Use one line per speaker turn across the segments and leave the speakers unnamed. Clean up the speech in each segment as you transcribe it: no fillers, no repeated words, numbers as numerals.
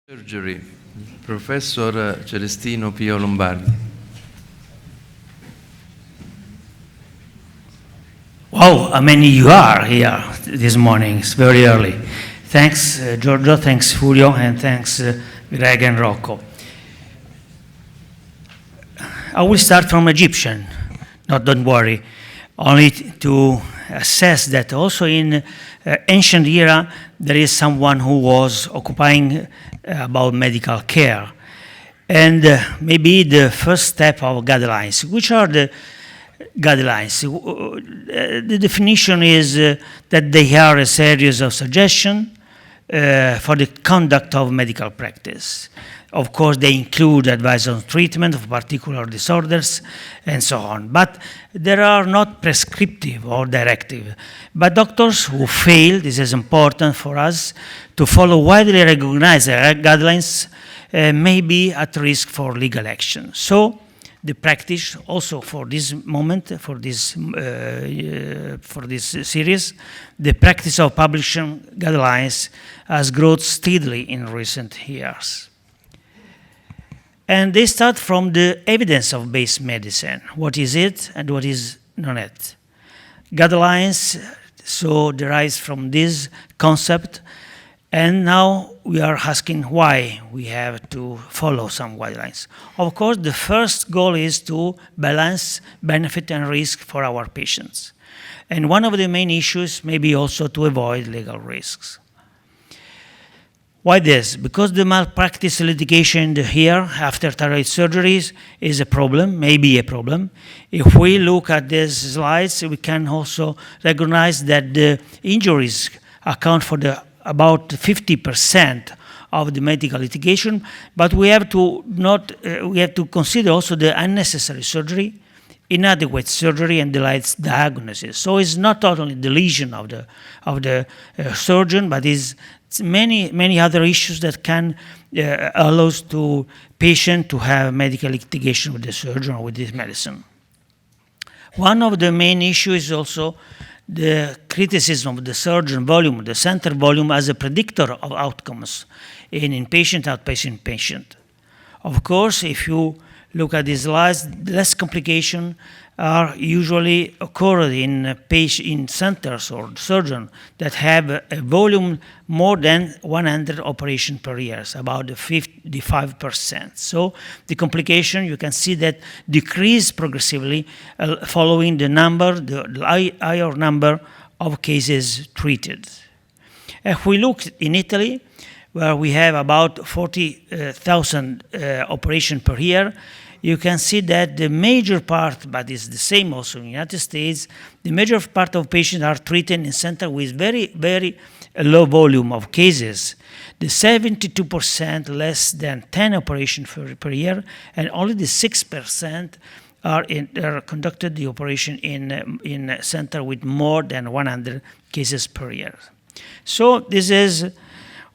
Surgery, Professor Celestino Pio Lombardi.
Wow, how many you are here this morning? It's very early. Thanks, Giorgio, thanks, Julio, and thanks, Greg and Rocco. I will start from Egyptian. No, don't worry. Only to assess that also in ancient era, there is someone who was occupying about medical care. And maybe the first step of guidelines. Which are the guidelines? The definition is that they are a series of suggestions for the conduct of medical practice. Of course, they include advice on treatment of particular disorders and so on. But they are not prescriptive or directive. But doctors who fail, this is important for us, to follow widely recognized guidelines may be at risk for legal action. So the practice also for this moment, for this series, the practice of publishing guidelines has grown steadily in recent years. And they start from the evidence-based medicine. What is it and what is not it? Guidelines so derives from this concept, and now we are asking why we have to follow some guidelines. Of course, the first goal is to balance benefit and risk for our patients. And one of the main issues may be also to avoid legal risks. Why this? Because the malpractice litigation here after thyroid surgeries is a problem, maybe a problem. If we look at these slides, we can also recognize that the injuries account for about 50% of the medical litigation, but we have to consider also the unnecessary surgery, inadequate surgery, and delayed diagnosis. So it's not only the lesion of the surgeon, but is many other issues that can allow to patient to have medical litigation with the surgeon or with this medicine. One of the main issues is also the criticism of the surgeon volume, the center volume as a predictor of outcomes in inpatient, outpatient patient. Of course, if you look at these slides, less complications are usually occurred in centers or surgeons that have a volume more than 100 operations per year, about 55%. So the complication, you can see that decrease progressively following the higher number of cases treated. If we look in Italy, where we have about 40,000 operations per year, you can see that the major part, but it's the same also in the United States, the major part of patients are treated in centers with very, very low volume of cases. The 72% less than 10 operations per year, and only the 6% are conducted the operation in a center with more than 100 cases per year. So this is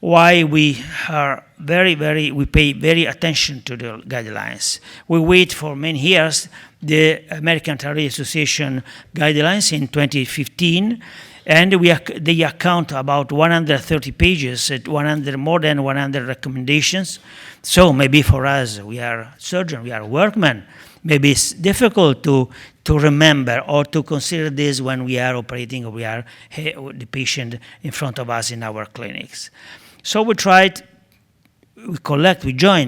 why we pay very attention to the guidelines. We wait for many years the American Thyroid Association guidelines in 2015, and they account about 130 pages, more than 100 recommendations. So maybe for us, we are surgeons, we are workmen. Maybe it's difficult to remember or to consider this when we are operating or we are the patient in front of us in our clinics. So we joined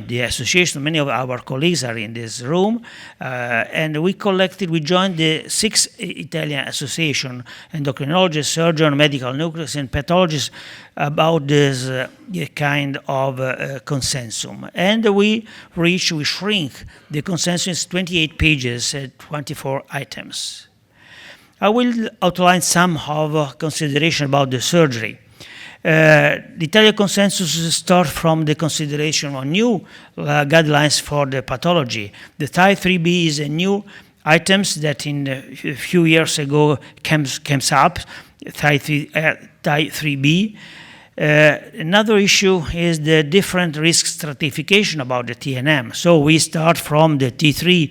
the association, many of our colleagues are in this room, and we joined the 6 Italian association, endocrinologists, surgeons, medical nucleus, and pathologists about this kind of consensus. And we shrink the consensus 28 pages, 24 items. I will outline some of consideration about the surgery. The Italian consensus starts from the consideration of new guidelines for the pathology. The type 3B is a new items that in a few years ago came up, type 3B. Another issue is the different risk stratification about the TNM. So we start from the T3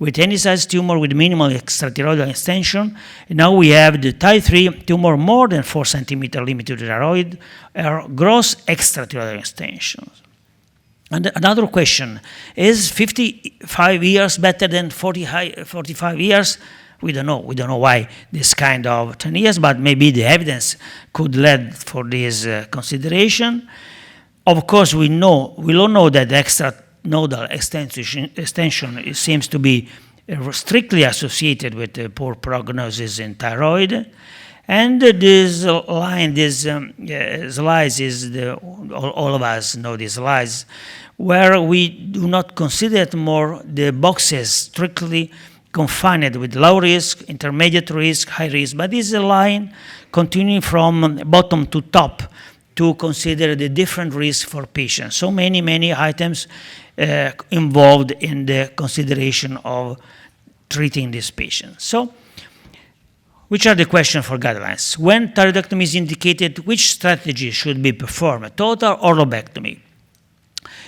with any size tumor with minimal extrathyroidal extension. And now we have the type 3 tumor more than 4 centimeter limited thyroid or gross extrathyroidal extensions. And another question, is 55 years better than 45 years? We don't know. We don't know why this kind of 10 years, but maybe the evidence could lead for this consideration. Of course, we all know that the extranodal extension seems to be strictly associated with poor prognosis in thyroid. And this line, this slides is all of us know these slides, where we do not consider it more the boxes strictly confined with low risk, intermediate risk, high risk, but this is a line continuing from bottom to top to consider the different risks for patients. So many items involved in the consideration of treating this patient. So, which are the questions for guidelines? When thyroidectomy is indicated, which strategy should be performed, total or lobectomy?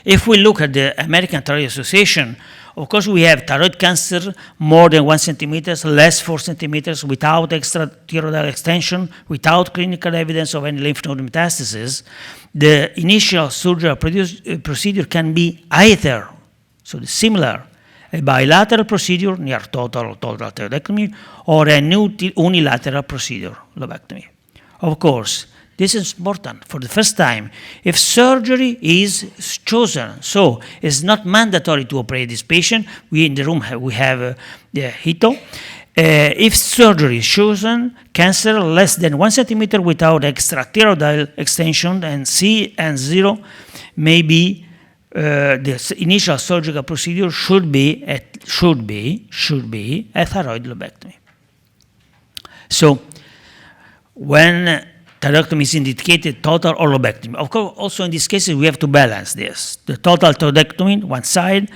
If we look at the American Thyroid Association, of course we have thyroid cancer more than 1 centimeter, less 4 centimeters, without extrathyroidal extension, without clinical evidence of any lymph node metastasis. The initial surgical procedure can be either, so similar, a bilateral procedure near total thyroidectomy, or a unilateral procedure, lobectomy. Of course, this is important. For the first time, if surgery is chosen, so it's not mandatory to operate this patient. We in the room we have the HITO. If surgery is chosen, cancer less than 1 centimeter without extrathyroidal extension and C and 0, maybe the initial surgical procedure should be a thyroid lobectomy. So, when thyroidectomy is indicated, total or lobectomy. Of course, also in these cases, we have to balance this. The total thyroidectomy, one side,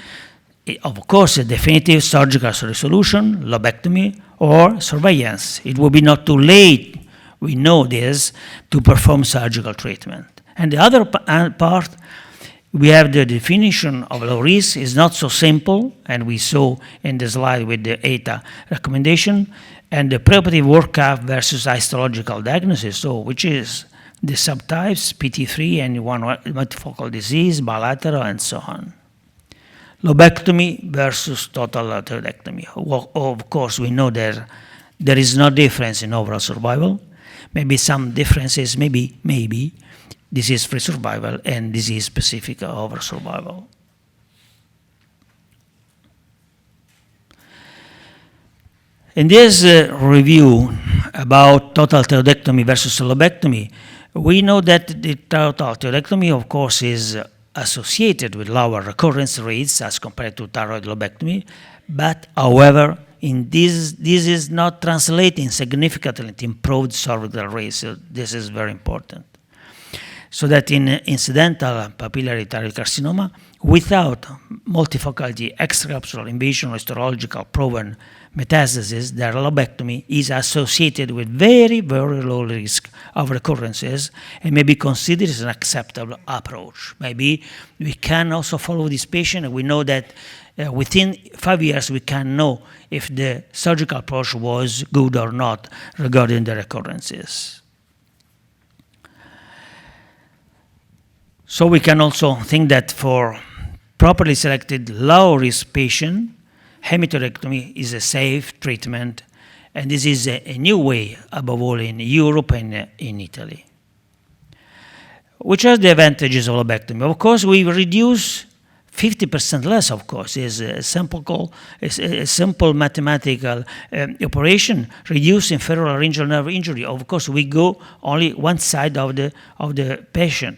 of course, a definitive surgical resolution, lobectomy, or surveillance. It will be not too late, we know this, to perform surgical treatment. And the other part, we have the definition of low risk is not so simple, and we saw in the slide with the ETA recommendation, and the preoperative workup versus histological diagnosis, so which is the subtypes, PT3 and one multifocal disease, bilateral, and so on. Lobectomy versus total thyroidectomy. Of course, we know there is no difference in overall survival. Maybe some differences, maybe disease-free survival and disease-specific overall survival. In this review about total thyroidectomy versus lobectomy, we know that the total thyroidectomy, of course, is associated with lower recurrence rates as compared to thyroid lobectomy, but however, in this is not translating significantly to improved survival rates. So this is very important. So that in incidental papillary thyroid carcinoma, without multifocality, extracapsular invasion, or histological proven metastasis, their lobectomy is associated with very low risk of recurrences and may be considered as an acceptable approach. Maybe we can also follow this patient, and we know that within 5 years we can know if the surgical approach was good or not regarding the recurrences. So we can also think that for properly selected low-risk patient, hemithyroidectomy is a safe treatment, and this is a new way, above all in Europe and in Italy. Which are the advantages of lobectomy? Of course, we reduce 50% less, of course, is a simple mathematical operation, reducing femoral laryngeal nerve injury. Of course, we go only one side of the patient.